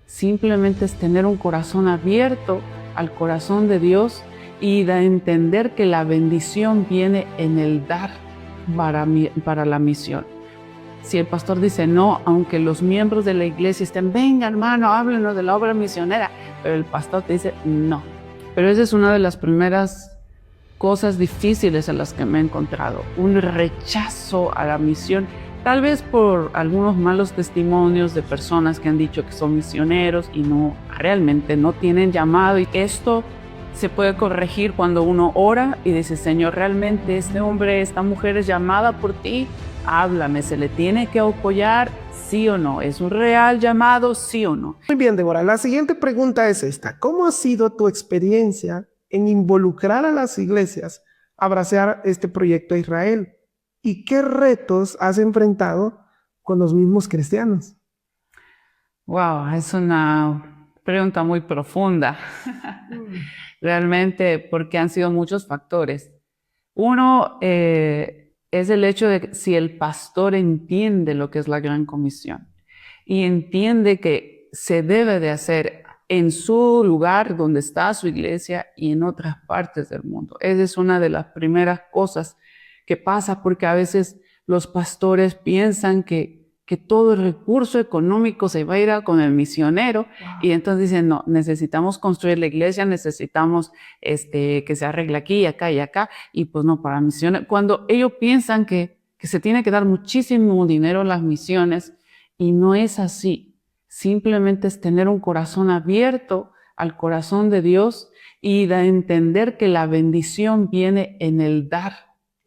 simplemente es tener un corazón abierto al corazón de Dios y de entender que la bendición viene en el dar para la misión. Si el pastor dice no, aunque los miembros de la iglesia estén, venga hermano, háblenos de la obra misionera, pero el pastor te dice no. Pero esa es una de las primeras cosas difíciles en las que me he encontrado, un rechazo a la misión, tal vez por algunos malos testimonios de personas que han dicho que son misioneros y no, realmente no tienen llamado. Y esto se puede corregir cuando uno ora y dice, Señor, realmente este hombre, esta mujer es llamada por ti, háblame, ¿se le tiene que apoyar? ¿Sí o no? ¿Es un real llamado? ¿Sí o no? Muy bien, Débora. La siguiente pregunta es esta. ¿Cómo ha sido tu experiencia en involucrar a las iglesias a abrazar este proyecto a Israel? ¿Y qué retos has enfrentado con los mismos cristianos? Wow, es una pregunta muy profunda. Realmente, porque han sido muchos factores. Uno es el hecho de que si el pastor entiende lo que es la Gran Comisión y entiende que se debe de hacer en su lugar donde está su iglesia y en otras partes del mundo. Esa es una de las primeras cosas que pasa, porque a veces los pastores piensan que todo el recurso económico se va a ir con el misionero. Wow. Y entonces dicen, no, necesitamos construir la iglesia, necesitamos que se arregle aquí, acá y acá, y pues no, para misiones. Cuando ellos piensan que se tiene que dar muchísimo dinero a las misiones, y no es así. Simplemente es tener un corazón abierto al corazón de Dios y de entender que la bendición viene en el dar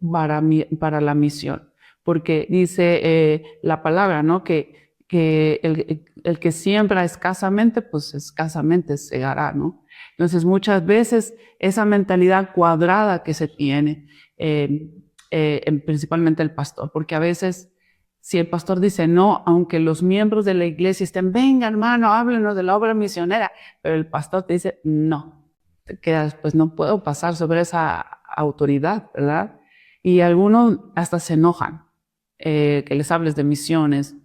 para la misión. Porque dice la palabra, ¿no? Que el que siembra escasamente, pues escasamente segará, ¿no? Entonces muchas veces esa mentalidad cuadrada que se tiene, principalmente el pastor, porque a veces si el pastor dice no, aunque los miembros de la iglesia estén, venga hermano, háblenos de la obra misionera, pero el pastor te dice no, te quedas, pues no puedo pasar sobre esa autoridad, ¿verdad? Y algunos hasta se enojan que les hables de misiones.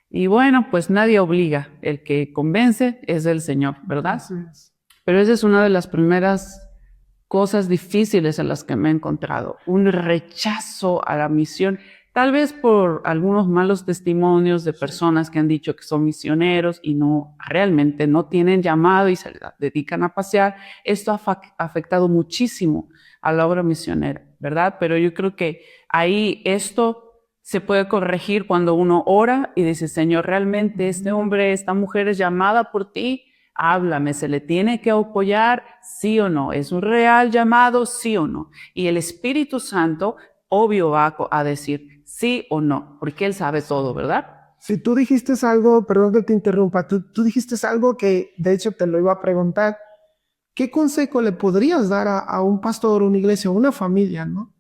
Y bueno, pues nadie obliga, el que convence es el Señor, ¿verdad? Sí. Pero esa es una de las primeras cosas difíciles en las que me he encontrado, un rechazo a la misión, tal vez por algunos malos testimonios de personas que han dicho que son misioneros y no, realmente no tienen llamado y se dedican a pasear. Esto ha afectado muchísimo a la obra misionera, ¿verdad? Pero yo creo que ahí esto se puede corregir cuando uno ora y dice, Señor, realmente este hombre, esta mujer es llamada por ti, háblame, ¿se le tiene que apoyar? ¿Sí o no? ¿Es un real llamado? ¿Sí o no? Y el Espíritu Santo, obvio, va a decir sí o no, porque Él sabe todo, ¿verdad? Si tú dijiste algo, perdón que te interrumpa, tú dijiste algo que de hecho te lo iba a preguntar. ¿Qué consejo le podrías dar a un pastor, una iglesia, una familia, ¿no?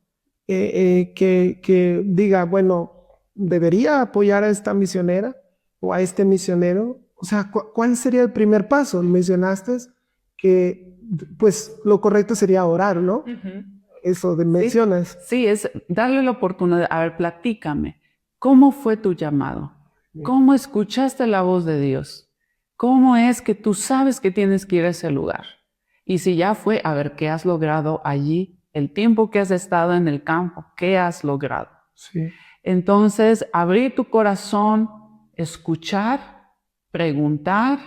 Que diga, bueno, ¿debería apoyar a esta misionera o a este misionero? O sea, ¿cuál sería el primer paso? Mencionaste que, pues, lo correcto sería orar, ¿no? Eso mencionas. Sí, es darle la oportunidad. A ver, platícame. ¿Cómo fue tu llamado? ¿Cómo escuchaste la voz de Dios? ¿Cómo es que tú sabes que tienes que ir a ese lugar? Y si ya fue, a ver, ¿qué has logrado allí? El tiempo que has estado en el campo, ¿qué has logrado? Sí. Entonces, abrir tu corazón, escuchar, preguntar,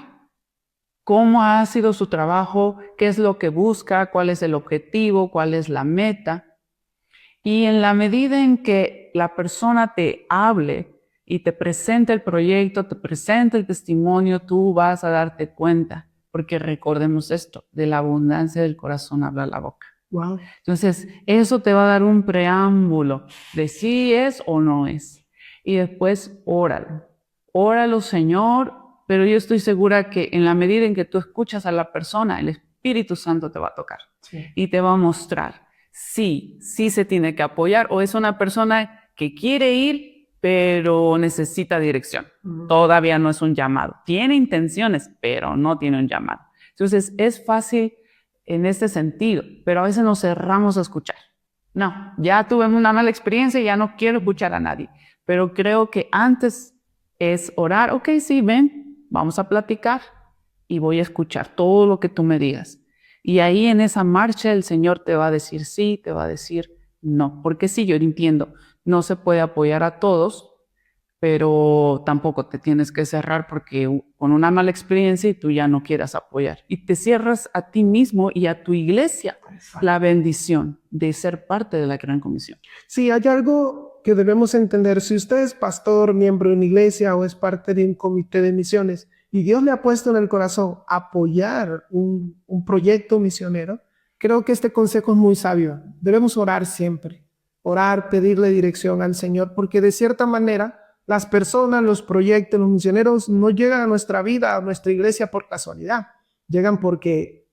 ¿cómo ha sido su trabajo? ¿Qué es lo que busca? ¿Cuál es el objetivo? ¿Cuál es la meta? Y en la medida en que la persona te hable y te presente el proyecto, te presente el testimonio, tú vas a darte cuenta. Porque recordemos esto, de la abundancia del corazón habla la boca. Wow. Entonces, eso te va a dar un preámbulo de si es o no es. Y después, óralo. Óralo, Señor, pero yo estoy segura que en la medida en que tú escuchas a la persona, el Espíritu Santo te va a tocar. Sí. Y te va a mostrar sí se tiene que apoyar, o es una persona que quiere ir, pero necesita dirección. Todavía no es un llamado. Tiene intenciones, pero no tiene un llamado. Entonces, es fácil en este sentido, pero a veces nos cerramos a escuchar. No, ya tuve una mala experiencia y ya no quiero escuchar a nadie. Pero creo que antes es orar, ok, sí, ven, vamos a platicar. y voy a escuchar todo lo que tú me digas. Y ahí en esa marcha el Señor te va a decir sí, te va a decir no. Porque sí, yo entiendo, no se puede apoyar a todos, pero tampoco te tienes que cerrar porque con una mala experiencia y tú ya no quieras apoyar. Y te cierras a ti mismo y a tu iglesia la bendición de ser parte de la Gran Comisión. Sí, hay algo que debemos entender. Si usted es pastor, miembro de una iglesia o es parte de un comité de misiones y Dios le ha puesto en el corazón apoyar un proyecto misionero, creo que este consejo es muy sabio. Debemos orar siempre, orar, pedirle dirección al Señor, porque de cierta manera las personas, los proyectos, los misioneros no llegan a nuestra vida, a nuestra iglesia por casualidad. Llegan porque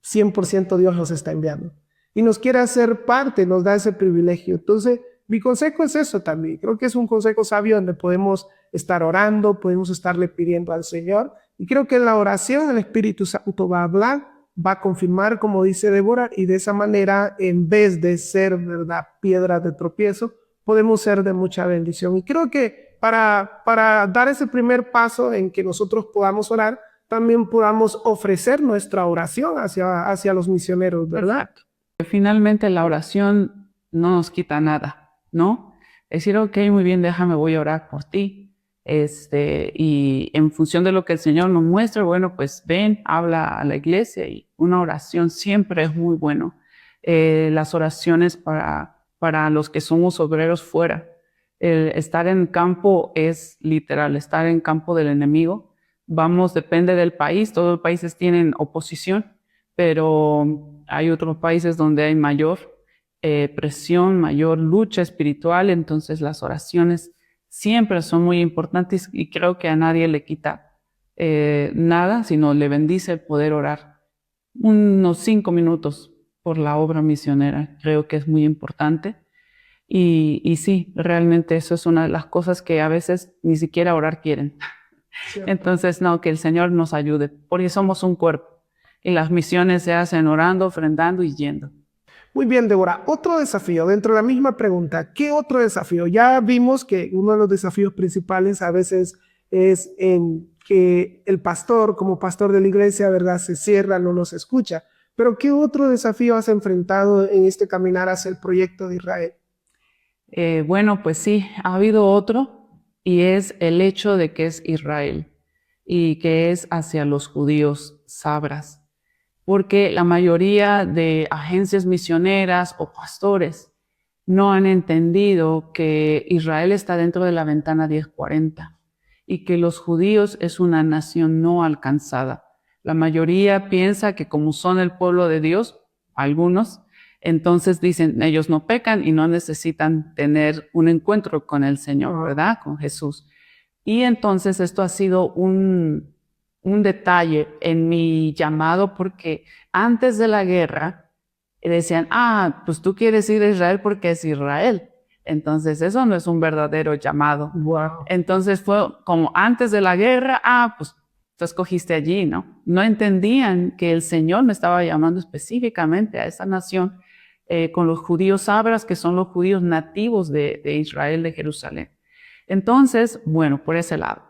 100% Dios los está enviando. Y nos quiere hacer parte, nos da ese privilegio. Entonces, mi consejo es eso también. Creo que es un consejo sabio donde podemos estar orando, podemos estarle pidiendo al Señor. Y creo que en la oración el Espíritu Santo va a hablar, va a confirmar, como dice Débora, y de esa manera, en vez de ser, ¿verdad?, piedra de tropiezo, podemos ser de mucha bendición. Y creo que para dar ese primer paso en que nosotros podamos orar, también podamos ofrecer nuestra oración hacia los misioneros, ¿verdad? Exacto. Finalmente la oración no nos quita nada, ¿no? Decir, ok, muy bien, déjame, voy a orar por ti. Y en función de lo que el Señor nos muestra, bueno, pues ven, habla a la iglesia y una oración siempre es muy bueno. Las oraciones para los que somos obreros fuera. Estar en campo es literal, estar en campo del enemigo. Vamos, depende del país, todos los países tienen oposición, pero hay otros países donde hay mayor presión, mayor lucha espiritual, entonces las oraciones siempre son muy importantes y creo que a nadie le quita nada, sino le bendice el poder orar unos 5 minutos por la obra misionera. Creo que es muy importante. Y sí, realmente eso es una de las cosas que a veces ni siquiera orar quieren. Cierto. Entonces, no, que el Señor nos ayude, porque somos un cuerpo. Y las misiones se hacen orando, ofrendando y yendo. Muy bien, Débora. Otro desafío, dentro de la misma pregunta, ¿qué otro desafío? Ya vimos que uno de los desafíos principales a veces es en que el pastor, como pastor de la iglesia, ¿verdad?, se cierra, no nos escucha. Pero ¿qué otro desafío has enfrentado en este caminar hacia el proyecto de Israel? Bueno, pues sí, ha habido otro y es el hecho de que es Israel y que es hacia los judíos sabras, porque la mayoría de agencias misioneras o pastores no han entendido que Israel está dentro de la ventana 1040 y que los judíos es una nación no alcanzada. La mayoría piensa que como son el pueblo de Dios, algunos, entonces dicen, ellos no pecan y no necesitan tener un encuentro con el Señor, ¿verdad? Con Jesús. Y entonces esto ha sido un detalle en mi llamado porque antes de la guerra decían, pues tú quieres ir a Israel porque es Israel. Entonces eso no es un verdadero llamado. Wow. Entonces fue como antes de la guerra, pues tú escogiste allí, ¿no? No entendían que el Señor me estaba llamando específicamente a esa nación con los judíos sabras, que son los judíos nativos de Israel, de Jerusalén. Entonces, bueno, por ese lado.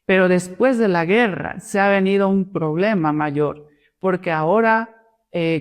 Pero después de la guerra se ha venido un problema mayor, porque ahora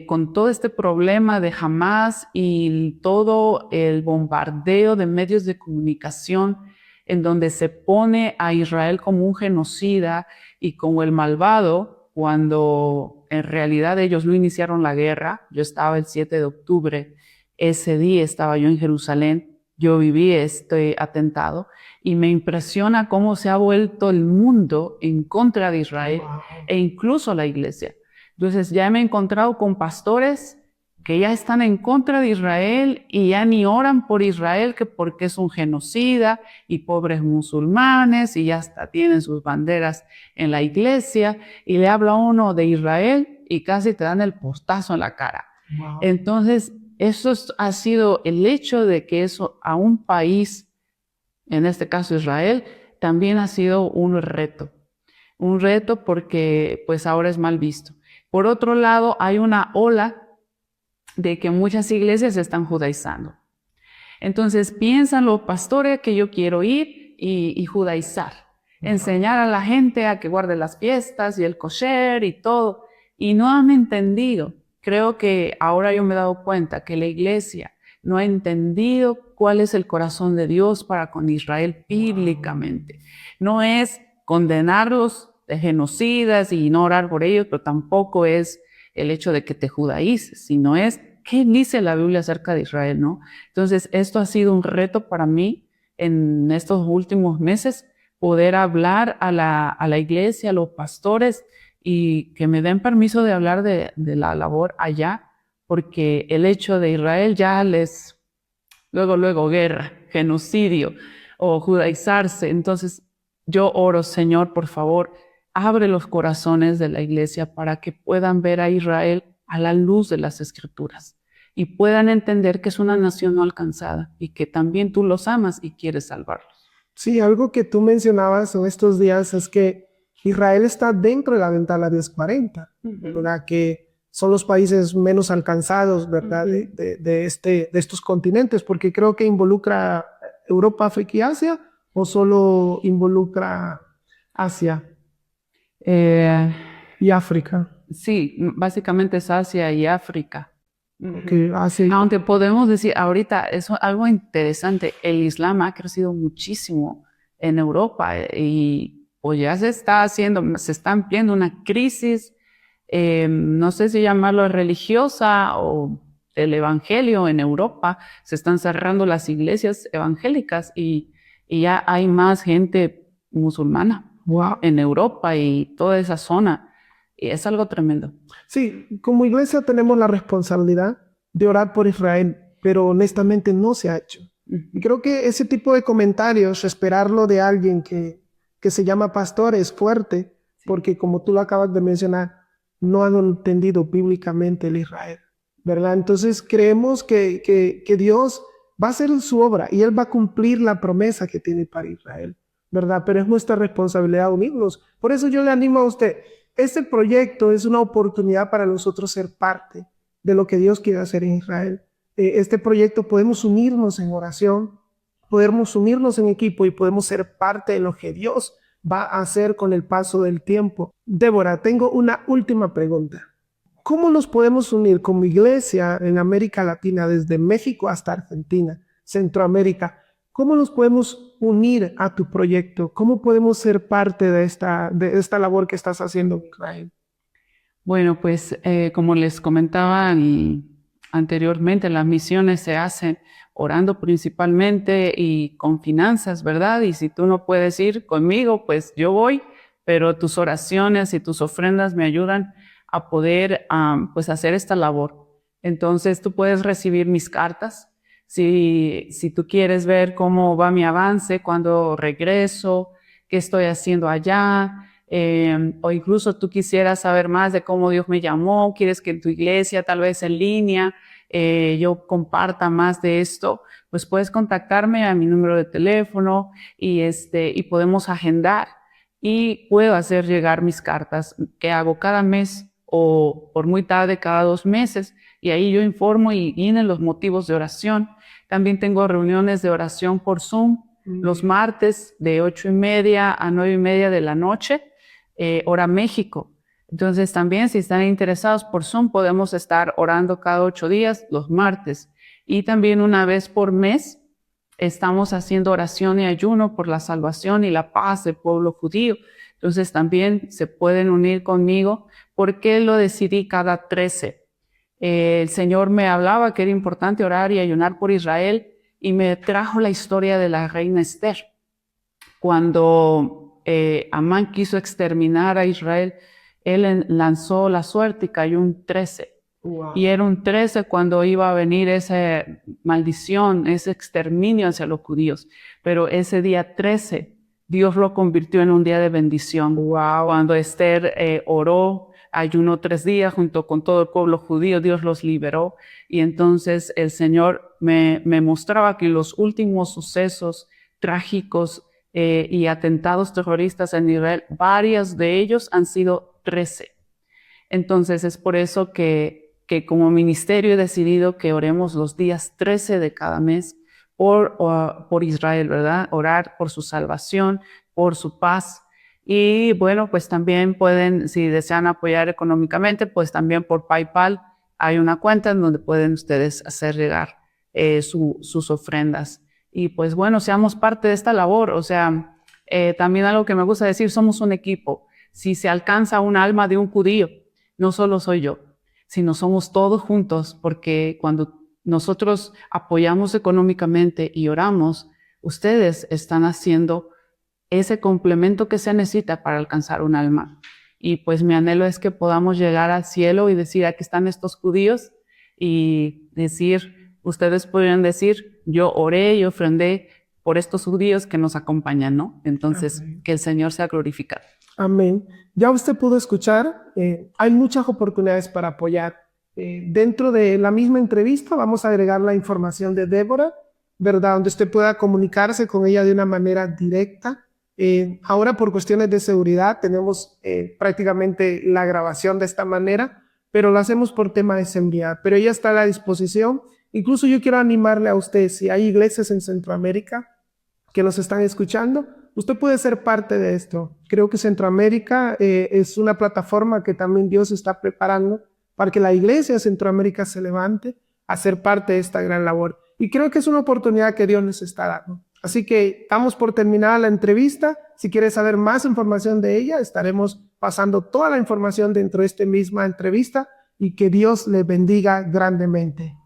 con todo este problema de Hamás y todo el bombardeo de medios de comunicación en donde se pone a Israel como un genocida y como el malvado, cuando en realidad ellos no iniciaron la guerra. Yo estaba el 7 de octubre, ese día estaba yo en Jerusalén, yo viví este atentado y me impresiona cómo se ha vuelto el mundo en contra de Israel e incluso la iglesia. Entonces ya me he encontrado con pastores que ya están en contra de Israel y ya ni oran por Israel, que porque es un genocida y pobres musulmanes, y ya hasta tienen sus banderas en la iglesia, y le habla uno de Israel y casi te dan el postazo en la cara. Wow. Entonces, eso ha sido el hecho de que eso a un país, en este caso Israel, también ha sido un reto porque pues ahora es mal visto. Por otro lado, hay una ola de que muchas iglesias se están judaizando. Entonces piensan los pastores que yo quiero ir y judaizar. enseñar a la gente a que guarde las fiestas y el kosher y todo. Y no han entendido. Creo que ahora yo me he dado cuenta que la iglesia no ha entendido cuál es el corazón de Dios para con Israel bíblicamente. No es condenarlos de genocidas y no orar por ellos, pero tampoco es el hecho de que te judaices, sino es qué dice la Biblia acerca de Israel, ¿no? Entonces, esto ha sido un reto para mí en estos últimos meses, poder hablar a la iglesia, a los pastores, y que me den permiso de hablar de la labor allá, porque el hecho de Israel ya les, luego guerra, genocidio o judaizarse. Entonces yo oro, Señor, por favor, abre los corazones de la iglesia para que puedan ver a Israel a la luz de las Escrituras y puedan entender que es una nación no alcanzada y que también tú los amas y quieres salvarlos. Sí, algo que tú mencionabas en estos días es que Israel está dentro de la ventana 1040, ¿verdad? Que son los países menos alcanzados, ¿verdad? De estos continentes, porque creo que involucra Europa, África y Asia, o solo involucra Asia y África. Sí, básicamente es Asia y África. Que Asia Aunque podemos decir, ahorita es algo interesante, el Islam ha crecido muchísimo en Europa y pues ya se está ampliando una crisis, no sé si llamarlo religiosa o el evangelio en Europa. Se están cerrando las iglesias evangélicas y ya hay más gente musulmana en Europa y toda esa zona. Y es algo tremendo. Sí, como iglesia tenemos la responsabilidad de orar por Israel, pero honestamente no se ha hecho. Y creo que ese tipo de comentarios, esperarlo de alguien que se llama pastor, es fuerte, porque como tú lo acabas de mencionar, no han entendido bíblicamente el Israel, ¿verdad? Entonces creemos que Dios va a hacer su obra y Él va a cumplir la promesa que tiene para Israel, ¿verdad? Pero es nuestra responsabilidad unirnos. Por eso yo le animo a usted. Este proyecto es una oportunidad para nosotros ser parte de lo que Dios quiere hacer en Israel. Este proyecto podemos unirnos en oración, podemos unirnos en equipo y podemos ser parte de lo que Dios va a hacer con el paso del tiempo. Débora, tengo una última pregunta. ¿Cómo nos podemos unir como iglesia en América Latina, desde México hasta Argentina, Centroamérica? ¿Cómo nos podemos unir a tu proyecto? ¿Cómo podemos ser parte de esta labor que estás haciendo en Israel? Bueno, pues como les comentaba anteriormente, las misiones se hacen orando principalmente y con finanzas, ¿verdad? Y si tú no puedes ir conmigo, pues yo voy, pero tus oraciones y tus ofrendas me ayudan a poder pues hacer esta labor. Entonces tú puedes recibir mis cartas. Si tú quieres ver cómo va mi avance, cuándo regreso, qué estoy haciendo allá, o incluso tú quisieras saber más de cómo Dios me llamó, quieres que en tu iglesia, tal vez en línea, yo comparta más de esto, pues puedes contactarme a mi número de teléfono y podemos agendar y puedo hacer llegar mis cartas que hago cada mes o por muy tarde cada 2 meses, y ahí yo informo y vienen los motivos de oración. También tengo reuniones de oración por Zoom los martes de 8:30 a 9:30 de la noche, hora México. Entonces también si están interesados por Zoom podemos estar orando cada 8 días los martes. Y también una vez por mes estamos haciendo oración y ayuno por la salvación y la paz del pueblo judío. Entonces también se pueden unir conmigo. ¿Por qué lo decidí cada 13? El Señor me hablaba que era importante orar y ayunar por Israel y me trajo la historia de la reina Esther. Cuando Amán quiso exterminar a Israel, él lanzó la suerte y cayó un 13. Wow. Y era un 13 cuando iba a venir esa maldición, ese exterminio hacia los judíos. Pero ese día 13, Dios lo convirtió en un día de bendición. Wow. Cuando Esther oró, ayunó 3 días junto con todo el pueblo judío, Dios los liberó. Y entonces el Señor me mostraba que en los últimos sucesos trágicos y atentados terroristas en Israel, varios de ellos han sido 13. Entonces es por eso que como ministerio he decidido que oremos los días 13 de cada mes por Israel, ¿verdad? Orar por su salvación, por su paz. Y bueno, pues también pueden, si desean apoyar económicamente, pues también por PayPal hay una cuenta en donde pueden ustedes hacer llegar sus ofrendas. Y pues bueno, seamos parte de esta labor. O sea, también algo que me gusta decir, somos un equipo. Si se alcanza un alma de un judío, no solo soy yo, sino somos todos juntos, porque cuando nosotros apoyamos económicamente y oramos, ustedes están haciendo ese complemento que se necesita para alcanzar un alma. Y pues mi anhelo es que podamos llegar al cielo y decir, aquí están estos judíos, y decir, ustedes podrían decir, yo oré y ofrendé por estos judíos que nos acompañan, ¿no? Entonces, Amén. que el Señor sea glorificado. Amén. Ya usted pudo escuchar, hay muchas oportunidades para apoyar. Dentro de la misma entrevista vamos a agregar la información de Débora, ¿verdad? Donde usted pueda comunicarse con ella de una manera directa. Ahora por cuestiones de seguridad tenemos prácticamente la grabación de esta manera, pero lo hacemos por tema de seguridad. Pero ella está a la disposición. Incluso yo quiero animarle a usted, si hay iglesias en Centroamérica que nos están escuchando, usted puede ser parte de esto. Creo que Centroamérica es una plataforma que también Dios está preparando para que la iglesia de Centroamérica se levante a ser parte de esta gran labor. Y creo que es una oportunidad que Dios nos está dando. Así que estamos por terminar la entrevista. Si quieres saber más información de ella, estaremos pasando toda la información dentro de esta misma entrevista, y que Dios le bendiga grandemente.